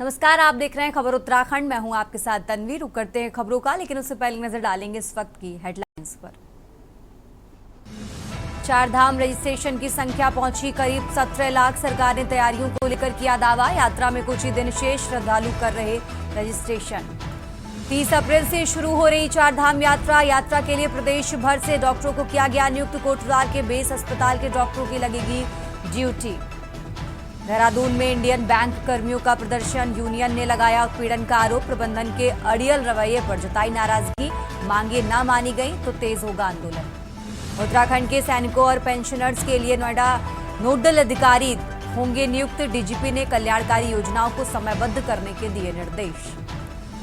नमस्कार, आप देख रहे हैं खबर उत्तराखंड। मैं हूं आपके साथ तन्वी। रुक करते हैं खबरों का, लेकिन उससे पहले नजर डालेंगे इस वक्त की हेडलाइंस पर। चारधाम रजिस्ट्रेशन की संख्या पहुंची करीब 17 लाख। सरकार ने तैयारियों को लेकर किया दावा। यात्रा में कुछ ही दिन शेष, श्रद्धालु कर रहे रजिस्ट्रेशन। 30 अप्रैल से शुरू हो रही चारधाम यात्रा। यात्रा के लिए प्रदेश भर से डॉक्टरों को किया गया नियुक्त। कोटद्वार के बेस अस्पताल के डॉक्टरों की लगेगी ड्यूटी। देहरादून में इंडियन बैंक कर्मियों का प्रदर्शन। यूनियन ने लगाया उत्पीड़न का आरोप। प्रबंधन के अड़ियल रवैये पर जताई नाराजगी। मांगे न मानी गई तो तेज होगा आंदोलन। उत्तराखंड के सैनिकों और पेंशनर्स के लिए नोएडा नोडल अधिकारी होंगे नियुक्त। डीजीपी ने कल्याणकारी योजनाओं को समयबद्ध करने के दिए निर्देश।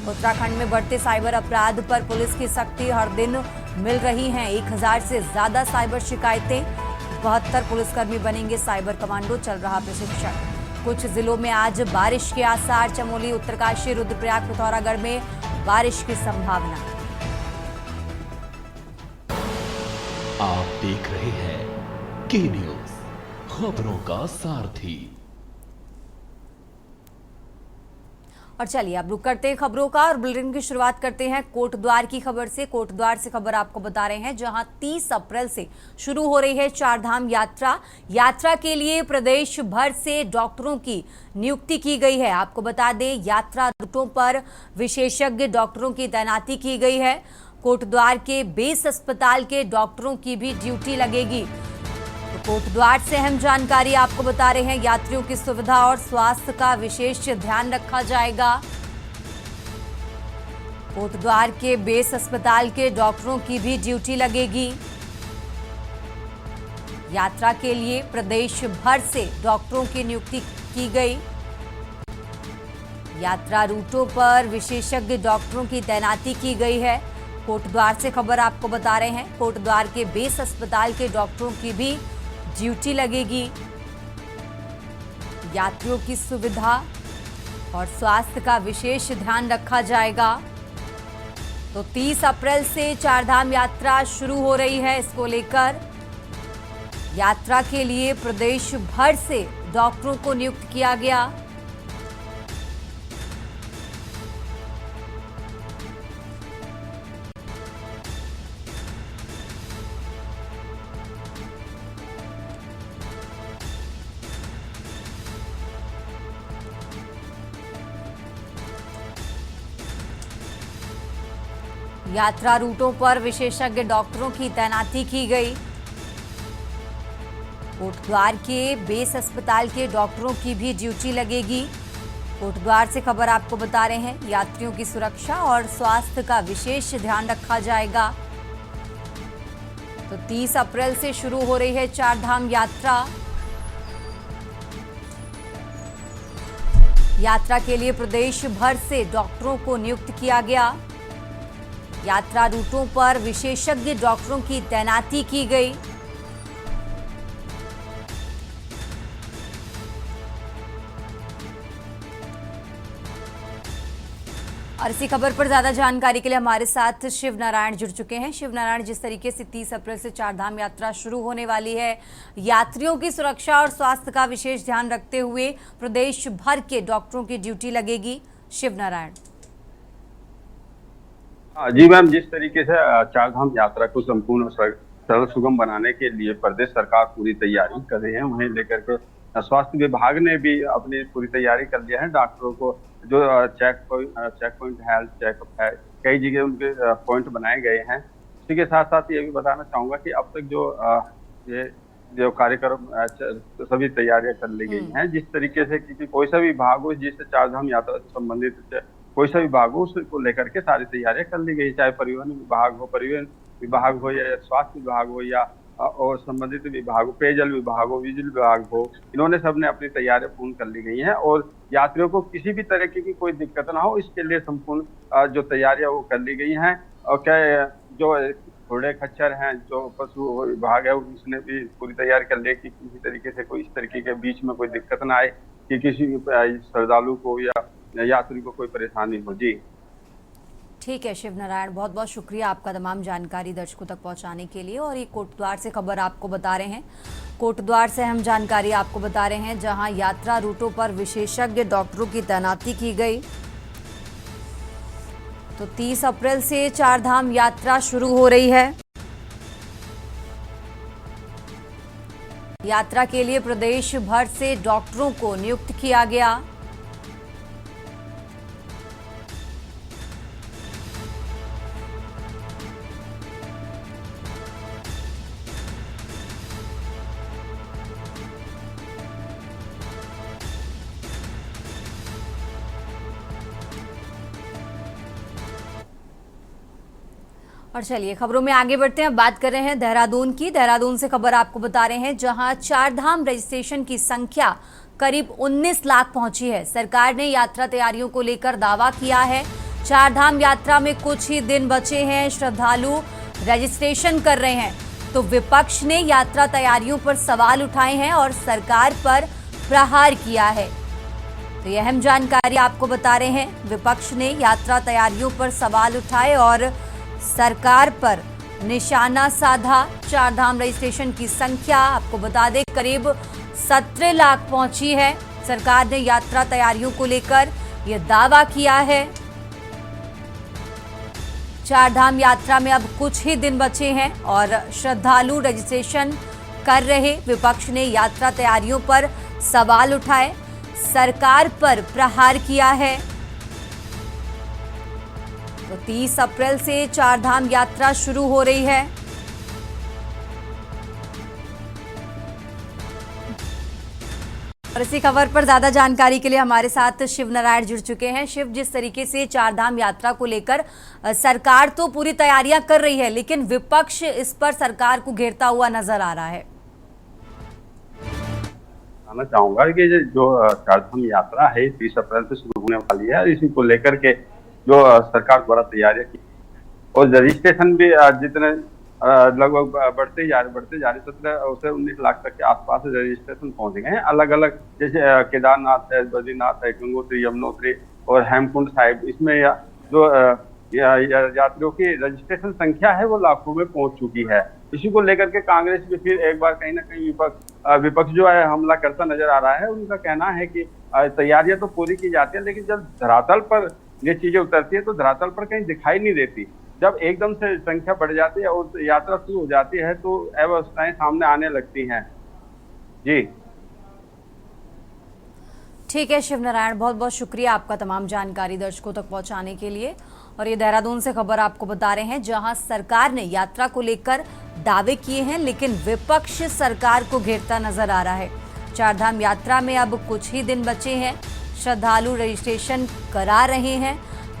उत्तराखंड में बढ़ते साइबर अपराध पर पुलिस की सख्ती। हर दिन मिल रही हैं 1000 से ज्यादा साइबर शिकायतें। 72 पुलिसकर्मी बनेंगे साइबर कमांडो। चल रहा प्रशिक्षण। कुछ जिलों में आज बारिश के आसार। चमोली, उत्तरकाशी, रुद्रप्रयाग, पिथौरागढ़ में बारिश की संभावना। आप देख रहे हैं के न्यूज, खबरों का सारथी। और चलिए अब रुक करते हैं खबरों का और बुलेटिन की शुरुआत करते हैं कोटद्वार की खबर से। कोटद्वार से खबर आपको बता रहे हैं, जहां 30 अप्रैल से शुरू हो रही है चारधाम यात्रा। यात्रा के लिए प्रदेश भर से डॉक्टरों की नियुक्ति की गई है। आपको बता दें, यात्रा रूटों पर विशेषज्ञ डॉक्टरों की तैनाती की गई है। कोटद्वार के बेस अस्पताल के डॉक्टरों की भी ड्यूटी लगेगी। कोटद्वार से अहम जानकारी आपको बता रहे हैं, यात्रियों की सुविधा और स्वास्थ्य का विशेष ध्यान रखा जाएगा। कोटद्वार के बेस अस्पताल के डॉक्टरों की भी ड्यूटी लगेगी। यात्रा के लिए प्रदेश भर से डॉक्टरों की नियुक्ति की गई। यात्रा रूटों पर विशेषज्ञ डॉक्टरों की तैनाती की गई है। कोटद्वार से खबर आपको बता रहे हैं, कोटद्वार के बेस अस्पताल के डॉक्टरों की भी ड्यूटी लगेगी। यात्रियों की सुविधा और स्वास्थ्य का विशेष ध्यान रखा जाएगा। तो 30 अप्रैल से चारधाम यात्रा शुरू हो रही है। इसको लेकर यात्रा के लिए प्रदेश भर से डॉक्टरों को नियुक्त किया गया। यात्रा रूटों पर विशेषज्ञ डॉक्टरों की तैनाती की गई। कोटद्वार के बेस अस्पताल के डॉक्टरों की भी ड्यूटी लगेगी। कोटद्वार से खबर आपको बता रहे हैं, यात्रियों की सुरक्षा और स्वास्थ्य का विशेष ध्यान रखा जाएगा। तो 30 अप्रैल से शुरू हो रही है चारधाम यात्रा। यात्रा के लिए प्रदेश भर से डॉक्टरों को नियुक्त किया गया। यात्रा रूटों पर विशेषज्ञ डॉक्टरों की तैनाती की गई। और इसी खबर पर ज्यादा जानकारी के लिए हमारे साथ शिव नारायण जुड़ चुके हैं। शिव नारायण, जिस तरीके से 30 अप्रैल से चारधाम यात्रा शुरू होने वाली है, यात्रियों की सुरक्षा और स्वास्थ्य का विशेष ध्यान रखते हुए प्रदेश भर के डॉक्टरों की ड्यूटी लगेगी। शिव नारायण जी मैम, जिस तरीके से चारधाम यात्रा को संपूर्ण सरल सुगम बनाने के लिए प्रदेश सरकार पूरी तैयारी कर रही है, वहीं लेकर के स्वास्थ्य विभाग ने भी अपनी पूरी तैयारी कर लिया है। डॉक्टरों को जो चेक पॉइंट हेल्थ चेकअप है, कई जगह उनके पॉइंट बनाए गए हैं। इसी के साथ साथ ये भी बताना चाहूंगा कि अब तक ये जो कार्यक्रम सभी तैयारियां कर ली गई हैं। जिस तरीके से किसी कोई सा विभाग हो जिससे चारधाम यात्रा से संबंधित कोई सा विभाग हो, उसको लेकर के सारी तैयारियां कर ली गई। चाहे परिवहन विभाग हो या स्वास्थ्य विभाग हो या और संबंधित विभाग हो, पेयजल विभाग हो, बिजली विभाग हो, इन्होंने सबने अपनी तैयारियां पूर्ण कर ली गई हैं। और यात्रियों को किसी भी तरह की कोई दिक्कत ना हो, इसके लिए संपूर्ण जो तैयारियां वो कर ली गई हैं। और क्या जो घोड़े खच्चर हैं, जो पशु विभाग है, उसने भी पूरी तैयारी कर ली कि किसी तरीके से कोई इस तरीके के बीच में कोई दिक्कत ना आए कि किसी श्रद्धालु को या यात्री को कोई परेशानी हो। जी ठीक है शिव नारायण, बहुत बहुत शुक्रिया आपका तमाम जानकारी दर्शकों तक पहुंचाने के लिए। और ये कोटद्वार से खबर आपको बता रहे हैं, कोटद्वार से हम जानकारी आपको बता रहे हैं, जहां यात्रा रूटों पर विशेषज्ञ डॉक्टरों की तैनाती की गई। तो 30 अप्रैल से चारधाम यात्रा शुरू हो रही है। यात्रा के लिए प्रदेश भर से डॉक्टरों को नियुक्त किया गया। और चलिए खबरों में आगे बढ़ते हैं। बात कर रहे हैं देहरादून की। देहरादून से खबर आपको बता रहे हैं, जहां चारधाम रजिस्ट्रेशन की संख्या करीब 19 लाख पहुंची है। सरकार ने यात्रा तैयारियों को लेकर दावा किया है। चारधाम यात्रा में कुछ ही दिन बचे हैं, श्रद्धालु रजिस्ट्रेशन कर रहे हैं। तो विपक्ष ने यात्रा तैयारियों पर सवाल उठाए हैं और सरकार पर प्रहार किया है। तो यह अहम जानकारी आपको बता रहे हैं, विपक्ष ने यात्रा तैयारियों पर सवाल उठाए और सरकार पर निशाना साधा। चारधाम रजिस्ट्रेशन की संख्या आपको बता दें करीब 17 लाख पहुंची है। सरकार ने यात्रा तैयारियों को लेकर यह दावा किया है। चारधाम यात्रा में अब कुछ ही दिन बचे हैं और श्रद्धालु रजिस्ट्रेशन कर रहे। विपक्ष ने यात्रा तैयारियों पर सवाल उठाए, सरकार पर प्रहार किया है। तो 30 अप्रैल से चारधाम यात्रा शुरू हो रही है। और इसी खबर पर ज्यादा जानकारी के लिए हमारे साथ शिव नारायण जुड़ चुके हैं। शिव, जिस तरीके से चारधाम यात्रा को लेकर सरकार तो पूरी तैयारियां कर रही है, लेकिन विपक्ष इस पर सरकार को घेरता हुआ नजर आ रहा है। कहना चाहूंगा कि जो चारधाम यात्रा है 30 अप्रैल से शुरू होने वाली है, इसी को लेकर के जो सरकार द्वारा तैयारियां की और रजिस्ट्रेशन भी जितने लगभग बढ़ते जा रहे 17 से 19 लाख तक के आसपास रजिस्ट्रेशन पहुंच गए हैं। अलग अलग जैसे केदारनाथ है, बद्रीनाथ है, गंगोत्री, यमुनोत्री और हेमकुंड साहिब, इसमें जो यात्रियों की रजिस्ट्रेशन संख्या है वो लाखों में पहुंच चुकी है। इसी को लेकर के कांग्रेस भी फिर एक बार कहीं ना कहीं विपक्ष जो है हमला करता नजर आ रहा है। उनका कहना है कि तैयारियां तो पूरी की जाती है, लेकिन जब धरातल पर ये चीजें उतरती है तो धरातल पर कहीं दिखाई नहीं देती। जब एकदम से संख्या बढ़ जाती है और यात्रा शुरू हो जाती है तो अव्यवस्थाएं सामने आने लगती हैं। जी ठीक है शिव नारायण, बहुत बहुत शुक्रिया आपका तमाम जानकारी दर्शकों तक पहुंचाने के लिए। और ये देहरादून से खबर आपको बता रहे हैं, जहां सरकार ने यात्रा को लेकर दावे किए हैं, लेकिन विपक्ष सरकार को घेरता नजर आ रहा है। चारधाम यात्रा में अब कुछ ही दिन बचे हैं, श्रद्धालु रजिस्ट्रेशन करा रहे हैं।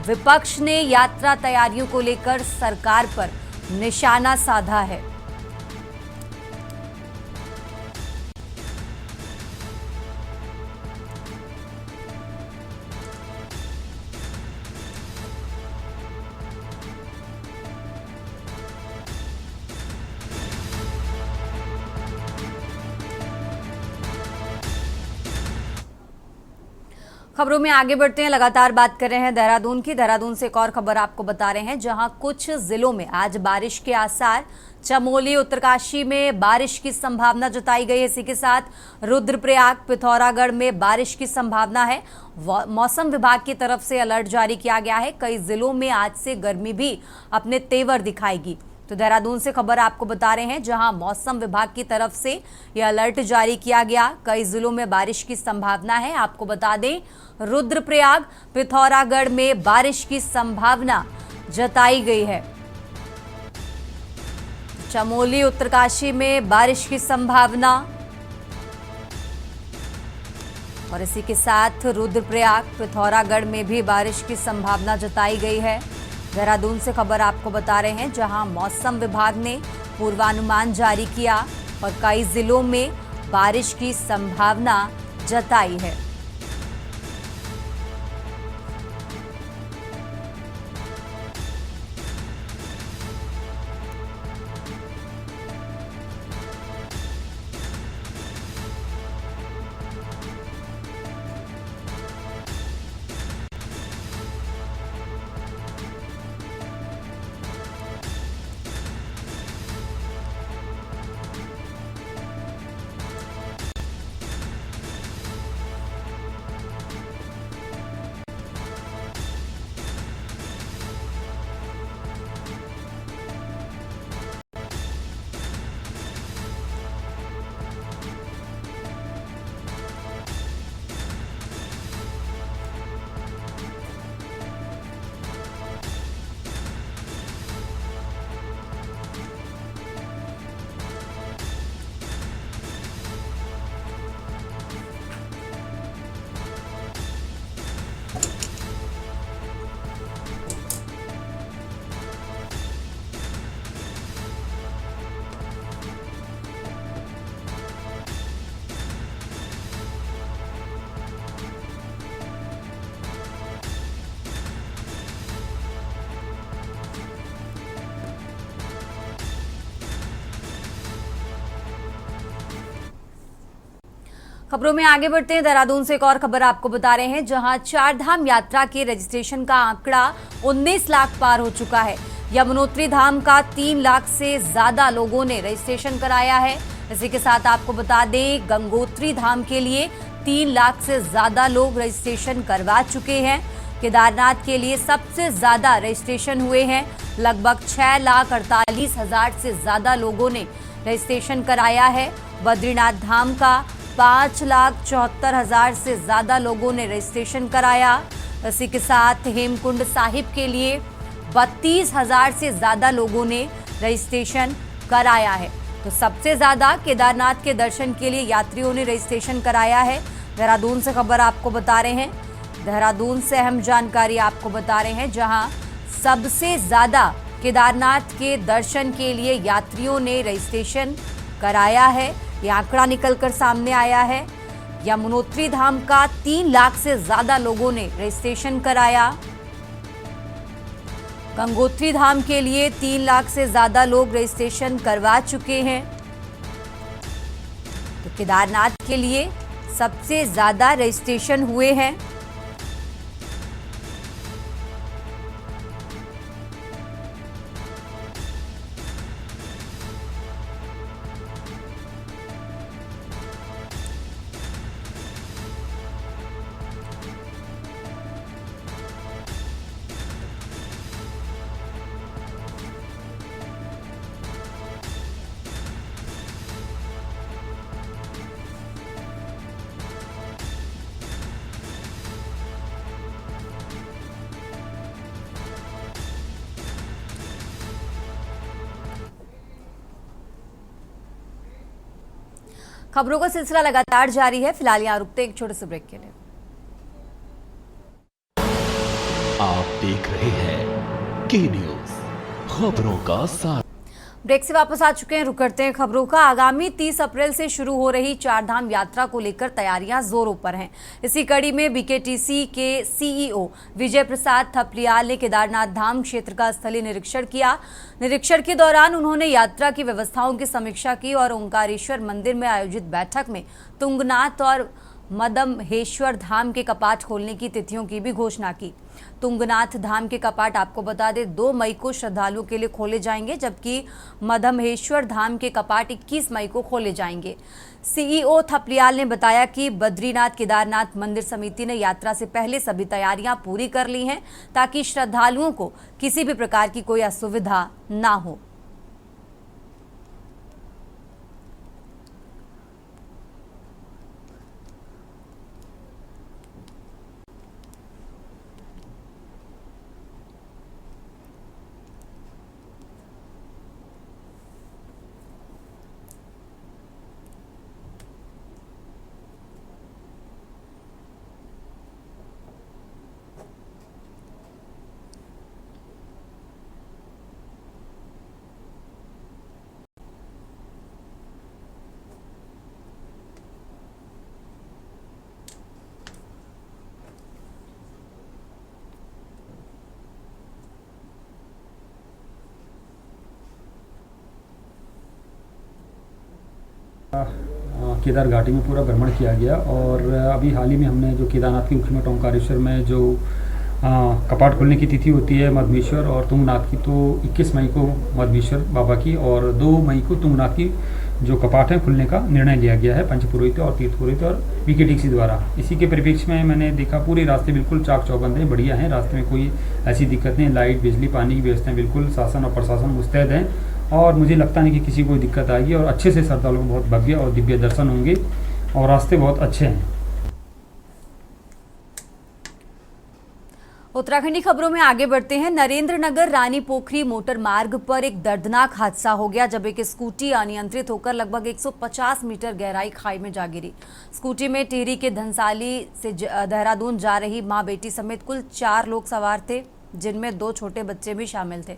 विपक्ष ने यात्रा तैयारियों को लेकर सरकार पर निशाना साधा है। खबरों में आगे बढ़ते हैं, लगातार बात कर रहे हैं देहरादून की। देहरादून से एक और खबर आपको बता रहे हैं, जहां कुछ जिलों में आज बारिश के आसार। चमोली, उत्तरकाशी में बारिश की संभावना जताई गई है। इसी के साथ रुद्रप्रयाग, पिथौरागढ़ में बारिश की संभावना है। मौसम विभाग की तरफ से अलर्ट जारी किया गया है। कई जिलों में आज से गर्मी भी अपने तेवर दिखाएगी। तो देहरादून से खबर आपको बता रहे हैं, जहां मौसम विभाग की तरफ से यह अलर्ट जारी किया गया। कई जिलों में बारिश की संभावना है। आपको बता दें, रुद्रप्रयाग, पिथौरागढ़ में बारिश की संभावना जताई गई है। चमोली, उत्तरकाशी में बारिश की संभावना और इसी के साथ रुद्रप्रयाग, पिथौरागढ़ में भी बारिश की संभावना जताई गई है। देहरादून से खबर आपको बता रहे हैं, जहां मौसम विभाग ने पूर्वानुमान जारी किया और कई जिलों में बारिश की संभावना जताई है। खबरों में आगे बढ़ते हैं। देहरादून से एक और खबर आपको बता रहे हैं, जहां चारधाम यात्रा के रजिस्ट्रेशन का आंकड़ा 19 लाख पार हो चुका है। यमुनोत्री धाम का 3 लाख से ज्यादा लोगों ने रजिस्ट्रेशन कराया है। इसी के साथ आपको बता दें, गंगोत्री धाम के लिए 3 लाख से ज्यादा लोग रजिस्ट्रेशन करवा चुके हैं। केदारनाथ के लिए सबसे ज्यादा रजिस्ट्रेशन हुए हैं। लगभग 6,48,000 से ज्यादा लोगों ने रजिस्ट्रेशन कराया है। बद्रीनाथ धाम का 5,74,000 से ज्यादा लोगों ने रजिस्ट्रेशन कराया। इसी के साथ हेमकुंड साहिब के लिए 32,000 से ज्यादा लोगों ने रजिस्ट्रेशन कराया है। तो सबसे ज्यादा केदारनाथ के दर्शन के लिए यात्रियों ने रजिस्ट्रेशन कराया है। देहरादून से खबर आपको बता रहे हैं, देहरादून से अहम जानकारी आपको बता रहे हैं, जहां सबसे ज्यादा केदारनाथ के दर्शन के लिए यात्रियों ने रजिस्ट्रेशन कराया है। यह आंकड़ा निकलकर सामने आया है। यमुनोत्री धाम का 3 लाख से ज्यादा लोगों ने रजिस्ट्रेशन कराया। गंगोत्री धाम के लिए 3 लाख से ज्यादा लोग रजिस्ट्रेशन करवा चुके हैं। तो केदारनाथ के लिए सबसे ज्यादा रजिस्ट्रेशन हुए हैं। खबरों का सिलसिला लगातार जारी है। फिलहाल यहाँ रुकते हैं एक छोटे से ब्रेक के लिए। आप देख रहे हैं के न्यूज, खबरों का साथ। ब्रेक से वापस आ चुके हैं, रुक करते हैं खबरों का। आगामी 30 अप्रैल से शुरू हो रही चारधाम यात्रा को लेकर तैयारियां जोरों पर हैं। इसी कड़ी में बीकेटीसी के सीईओ विजय प्रसाद थपलियाल ने केदारनाथ धाम क्षेत्र का स्थलीय निरीक्षण किया। निरीक्षण के दौरान उन्होंने यात्रा की व्यवस्थाओं की समीक्षा की और ओंकारेश्वर मंदिर में आयोजित बैठक में तुंगनाथ और मदमहेश्वर धाम के कपाट खोलने की तिथियों की भी घोषणा की। तुंगनाथ धाम के कपाट आपको बता दें 2 मई को श्रद्धालुओं के लिए खोले जाएंगे, जबकि मदमहेश्वर धाम के कपाट 21 मई को खोले जाएंगे। सीईओ थपलियाल ने बताया कि बद्रीनाथ केदारनाथ मंदिर समिति ने यात्रा से पहले सभी तैयारियां पूरी कर ली हैं, ताकि श्रद्धालुओं को किसी भी प्रकार की कोई असुविधा ना हो। केदार घाटी में पूरा भ्रमण किया गया और अभी हाल ही में हमने जो केदारनाथ के मुख्य मठ ओंकारेश्वर में जो कपाट खोलने की तिथि होती है मदमेश्वर और तुंगनाथ की, तो 21 मई को मदमेश्वर बाबा की और 2 मई को तुंगनाथ की जो कपाट है खुलने का निर्णय लिया गया है पंच पुरोहित और तीर्थ पुरोहित और बीकेटीसी द्वारा। इसी के परिप्रेक्ष्य में मैंने देखा पूरे रास्ते बिल्कुल चाक चौबंद हैं, बढ़िया हैं, रास्ते में कोई ऐसी दिक्कत नहीं। लाइट बिजली पानी की व्यवस्थाएं बिल्कुल शासन और प्रशासन मुस्तैद हैं और मुझे लगता नहीं कि किसी को दिक्कत आएगी और अच्छे से श्रद्धालुओं को बहुत भव्य और दिव्य दर्शन होंगे और रास्ते बहुत अच्छे हैं। उत्तराखंडी खबरों में आगे बढ़ते हैं। नरेंद्रनगर रानी पोखरी मोटर मार्ग पर एक दर्दनाक हादसा हो गया, जब एक स्कूटी अनियंत्रित होकर लगभग 150 मीटर गहराई खाई में जा गिरी। स्कूटी में टिहरी के धनसाली से देहरादून जा रही मां बेटी समेत कुल 4 लोग सवार थे, जिनमें 2 छोटे बच्चे भी शामिल थे।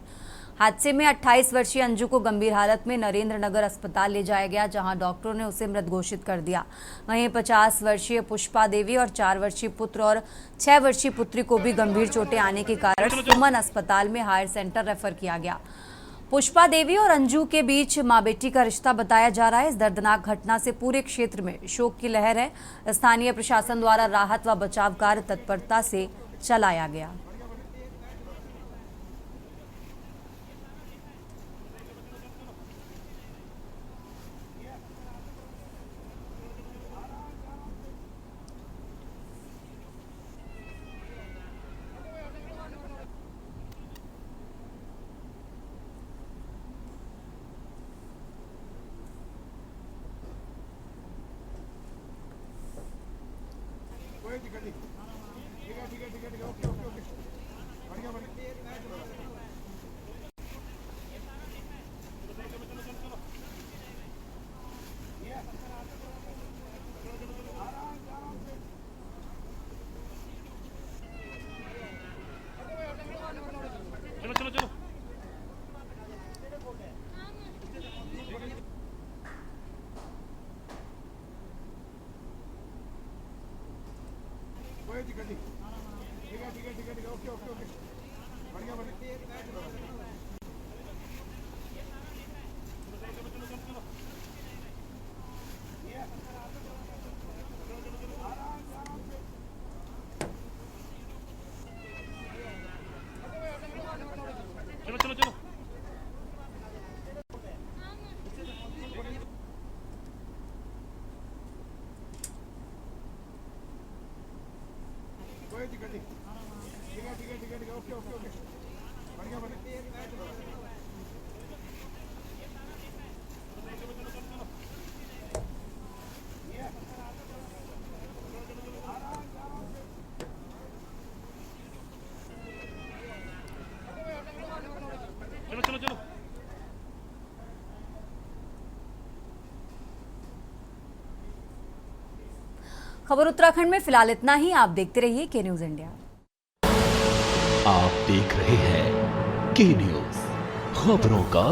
हादसे में 28 वर्षीय अंजू को गंभीर हालत में नरेंद्रनगर अस्पताल ले जाया गया, जहां डॉक्टरों ने उसे मृत घोषित कर दिया। वहीं 50 वर्षीय पुष्पा देवी और 4 वर्षीय पुत्र और 6 वर्षीय पुत्री को भी गंभीर चोटें आने के कारण सुमन अस्पताल में हायर सेंटर रेफर किया गया। पुष्पा देवी और अंजू के बीच मां बेटी का रिश्ता बताया जा रहा है। इस दर्दनाक घटना से पूरे क्षेत्र में शोक की लहर है। स्थानीय प्रशासन द्वारा राहत व बचाव कार्य तत्परता से चलाया गया। खबर उत्तराखंड में फिलहाल इतना ही। आप देखते रहिए के न्यूज इंडिया। आप देख रहे हैं के न्यूज, खबरों का